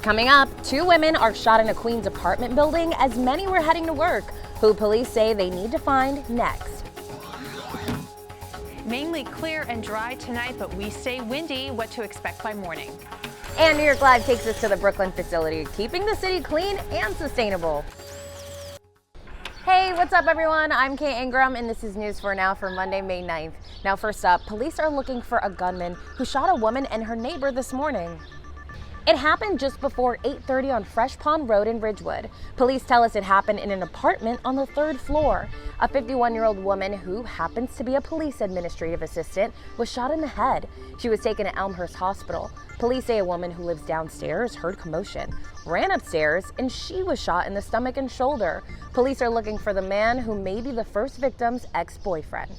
Coming up, 2 women are shot in a Queens apartment building as many were heading to work, who police say they need to find next. Mainly clear and dry tonight, but we stay windy. What to expect by morning. And New York Live takes us to the Brooklyn facility, keeping the city clean and sustainable. Hey, what's up everyone? I'm Kate Ingram and this is News for Now for Monday, May 9th. Now first up, police are looking for a gunman who shot a woman and her neighbor this morning. It happened just before 8:30 on Fresh Pond Road in Ridgewood. Police tell us it happened in an apartment on the 3rd floor. A 51-year-old woman who happens to be a police administrative assistant was shot in the head. She was taken to Elmhurst Hospital. Police say a woman who lives downstairs heard commotion, ran upstairs, and she was shot in the stomach and shoulder. Police are looking for the man who may be the first victim's ex-boyfriend.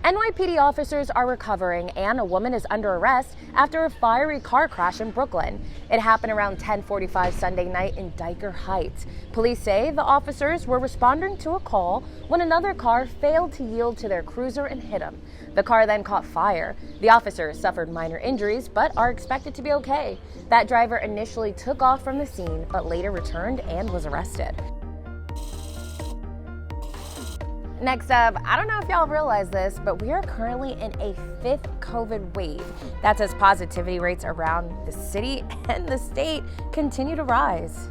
NYPD officers are recovering and a woman is under arrest after a fiery car crash in Brooklyn. It happened around 10:45 Sunday night in Dyker Heights. Police say the officers were responding to a call when another car failed to yield to their cruiser and hit them. The car then caught fire. The officers suffered minor injuries but are expected to be okay. That driver initially took off from the scene but later returned and was arrested. Next up, I don't know if y'all realize this, but we are currently in a 5th COVID wave. That's as positivity rates around the city and the state continue to rise.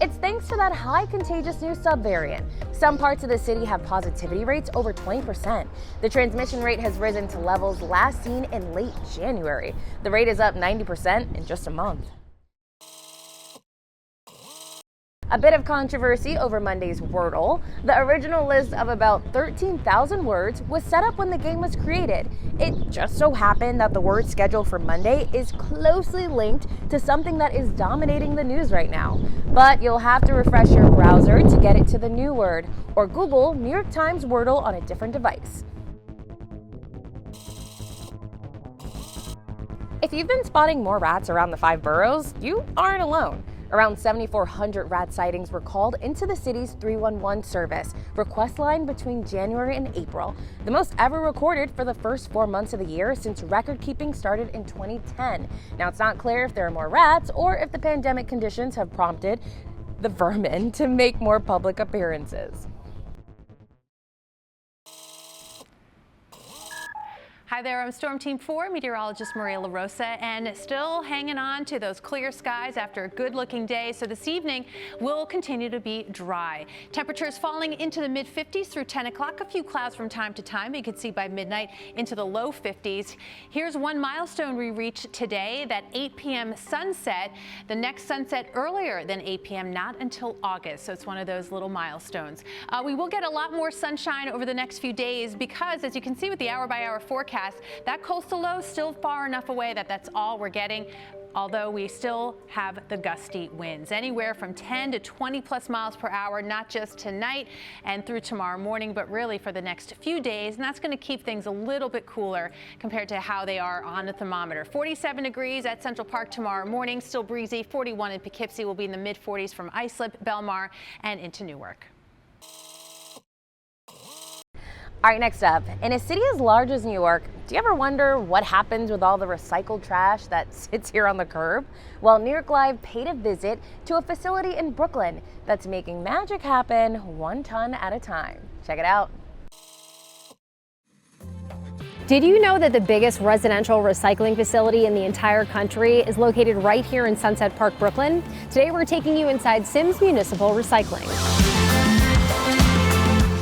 It's thanks to that high contagious new subvariant. Some parts of the city have positivity rates over 20%. The transmission rate has risen to levels last seen in late January. The rate is up 90% in just a month. A bit of controversy over Monday's Wordle. The original list of about 13,000 words was set up when the game was created. It just so happened that the word schedule for Monday is closely linked to something that is dominating the news right now. But you'll have to refresh your browser to get it to the new word, or Google New York Times Wordle on a different device. If you've been spotting more rats around the 5 boroughs, you aren't alone. Around 7,400 rat sightings were called into the city's 311 service request line between January and April, the most ever recorded for the first 4 months of the year since record keeping started in 2010. Now, it's not clear if there are more rats or if the pandemic conditions have prompted the vermin to make more public appearances. Hi there, I'm Storm Team 4 meteorologist Maria LaRosa, and still hanging on to those clear skies after a good-looking day. So this evening will continue to be dry. Temperatures falling into the mid-50s through 10 o'clock. A few clouds from time to time. You can see by midnight into the low 50s. Here's one milestone we reached today, that 8 p.m. sunset. The next sunset earlier than 8 p.m., not until August. So it's one of those little milestones. We will get a lot more sunshine over the next few days because, as you can see with the hour-by-hour forecast, that coastal low is still far enough away that that's all we're getting, although we still have the gusty winds, anywhere from 10 to 20 plus miles per hour, not just tonight and through tomorrow morning, but really for the next few days. And that's going to keep things a little bit cooler compared to how they are on the thermometer. 47 degrees at Central Park tomorrow morning, still breezy. 41 in Poughkeepsie, will be in the mid-40s from Islip, Belmar, and into Newark. All right, next up, in a city as large as New York, do you ever wonder what happens with all the recycled trash that sits here on the curb? Well, New York Live paid a visit to a facility in Brooklyn that's making magic happen 1 ton at a time. Check it out. Did you know that the biggest residential recycling facility in the entire country is located right here in Sunset Park, Brooklyn? Today we're taking you inside Sims Municipal Recycling.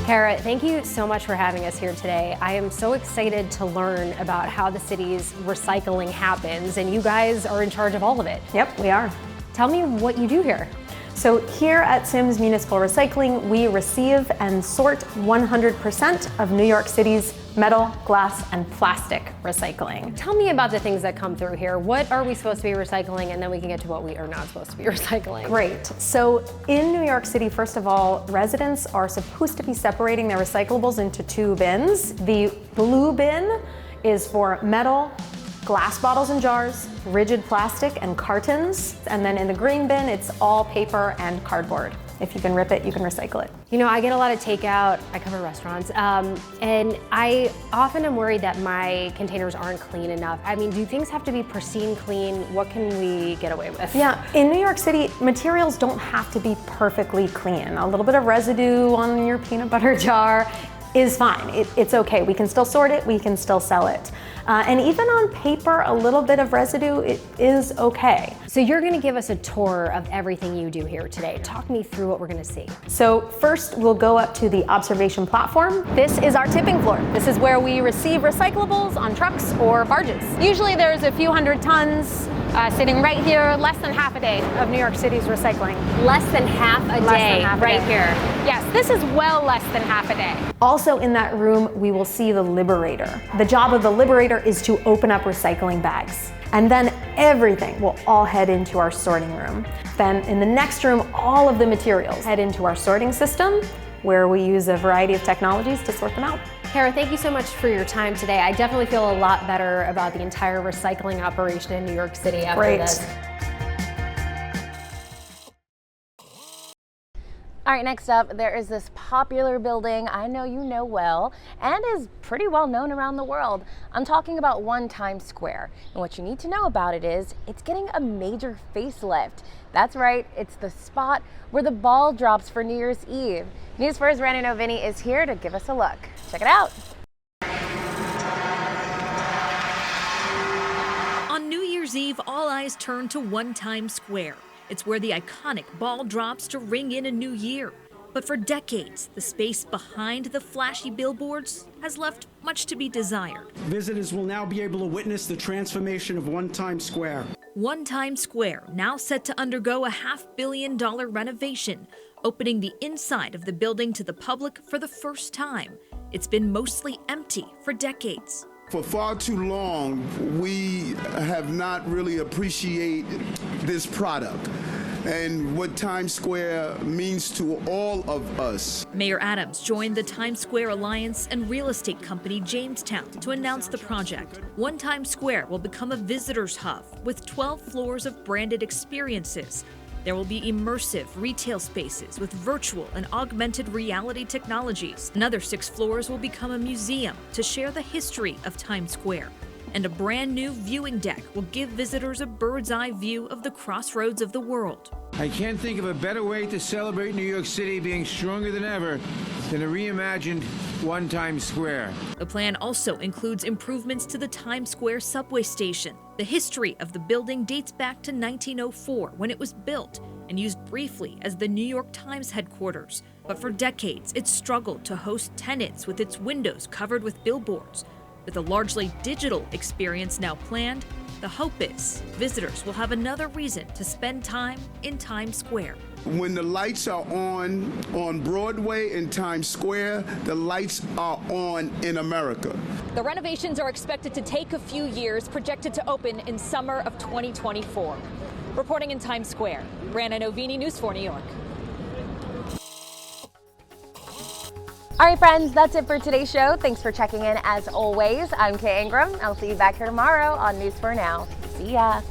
Kara, thank you so much for having us here today. I am so excited to learn about how the city's recycling happens, and you guys are in charge of all of it. Yep, we are. Tell me what you do here. So here at Sims Municipal Recycling, we receive and sort 100% of New York City's metal, glass, and plastic recycling. Tell me about the things that come through here. What are we supposed to be recycling? And then we can get to what we are not supposed to be recycling. Great. So in New York City, first of all, residents are supposed to be separating their recyclables into 2 bins. The blue bin is for metal, glass bottles and jars, rigid plastic, and cartons. And then in the green bin, it's all paper and cardboard. If you can rip it, you can recycle it. You know, I get a lot of takeout, I cover restaurants, and I often am worried that my containers aren't clean enough. I mean, do things have to be pristine clean? What can we get away with? Yeah, in New York City, materials don't have to be perfectly clean. A little bit of residue on your peanut butter jar is fine. It's okay. We can still sort it, we can still sell it. And even on paper, a little bit of residue, it is okay. So you're gonna give us a tour of everything you do here today. Talk me through what we're gonna see. So first, we'll go up to the observation platform. This is our tipping floor. This is where we receive recyclables on trucks or barges. Usually there's a few hundred tons sitting right here, less than half a day of New York City's recycling. Less than half a day right here. Yes, this is well less than half a day. Also in that room, we will see the Liberator. The job of the Liberator is to open up recycling bags. And then everything will all head into our sorting room. Then in the next room, all of the materials head into our sorting system, where we use a variety of technologies to sort them out. Kara, thank you so much for your time today. I definitely feel a lot better about the entire recycling operation in New York City after this. All right, next up, there is this popular building I know you know well and is pretty well known around the world. I'm talking about One Times Square. And what you need to know about it is it's getting a major facelift. That's right, it's the spot where the ball drops for New Year's Eve. News 4's Renovations is here to give us a look. Check it out. On New Year's Eve, all eyes turn to One Times Square. It's where the iconic ball drops to ring in a new year. But for decades, the space behind the flashy billboards has left much to be desired. Visitors will now be able to witness the transformation of One Times Square. One Times Square, now set to undergo a $500 million renovation, opening the inside of the building to the public for the first time. It's been mostly empty for decades. For far too long, we have not really appreciated this product and what Times Square means to all of us. Mayor Adams joined the Times Square Alliance and real estate company Jamestown to announce the project. One Times Square will become a visitor's hub with 12 floors of branded experiences. There will be immersive retail spaces with virtual and augmented reality technologies. Another 6 floors will become a museum to share the history of Times Square. And a brand new viewing deck will give visitors a bird's eye view of the crossroads of the world. I can't think of a better way to celebrate New York City being stronger than ever than a reimagined One Times Square. The plan also includes improvements to the Times Square subway station. The history of the building dates back to 1904 when it was built and used briefly as the New York Times headquarters. But for decades, it struggled to host tenants with its windows covered with billboards. With a largely digital experience now planned, the hope is visitors will have another reason to spend time in Times Square. When the lights are on Broadway and Times Square, the lights are on in America. The renovations are expected to take a few years, projected to open in summer of 2024. Reporting in Times Square, Brandon Ovini, News 4 New York. All right, friends, that's it for today's show. Thanks for checking in as always. I'm Kay Ingram. I'll see you back here tomorrow on News 4 Now. See ya.